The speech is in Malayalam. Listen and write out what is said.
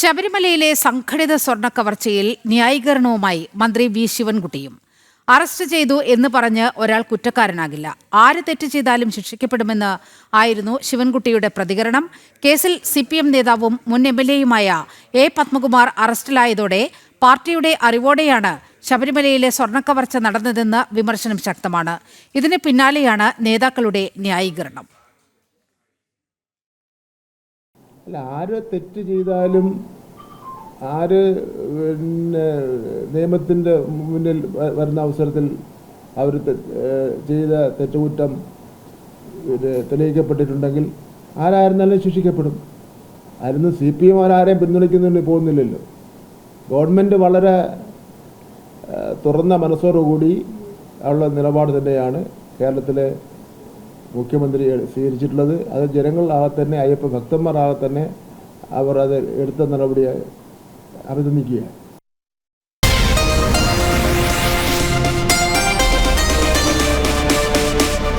ശബരിമലയിലെ സംഘടിത സ്വർണ്ണക്കവർച്ചയിൽ ന്യായീകരണവുമായി മന്ത്രി വി ശിവൻകുട്ടിയും. അറസ്റ്റ് ചെയ്തു എന്ന് പറഞ്ഞ് ഒരാൾ കുറ്റക്കാരനാകില്ല, ആര് തെറ്റ് ചെയ്താലും ശിക്ഷിക്കപ്പെടുമെന്ന് ആയിരുന്നു ശിവൻകുട്ടിയുടെ പ്രതികരണം. കേസിൽ CPM നേതാവും മുൻ MLAയുമായ A. പത്മകുമാർ അറസ്റ്റിലായതോടെ പാർട്ടിയുടെ അറിവോടെയാണ് ശബരിമലയിലെ സ്വർണ്ണക്കവർച്ച നടന്നതെന്ന് വിമർശനം ശക്തമാണ്. ഇതിന് പിന്നാലെയാണ് നേതാക്കളുടെ ന്യായീകരണം. അല്ല, ആര് തെറ്റ് ചെയ്താലും ആര് നിയമത്തിൻ്റെ മുന്നിൽ വരുന്ന അവസരത്തിൽ അവർ ചെയ്ത തെറ്റുകുറ്റം തെളിയിക്കപ്പെട്ടിട്ടുണ്ടെങ്കിൽ ആരായിരുന്നാലും ശിക്ഷിക്കപ്പെടും. ആയിരുന്നു CPM ആരെയും പിന്തുണയ്ക്കുന്നതിന് പോകുന്നില്ലല്ലോ. ഗവൺമെൻറ് വളരെ തുറന്ന മനസ്സോടുകൂടി ഉള്ള നിലപാട് തന്നെയാണ് കേരളത്തിലെ മുഖ്യമന്ത്രി സ്വീകരിച്ചിട്ടുള്ളത്. അത് ജനങ്ങളാകെ തന്നെ, അയ്യപ്പ ഭക്തന്മാരാകെ തന്നെ അവർ അത് എടുത്ത നടപടിയെ അഭിനന്ദിക്കുകയാണ്.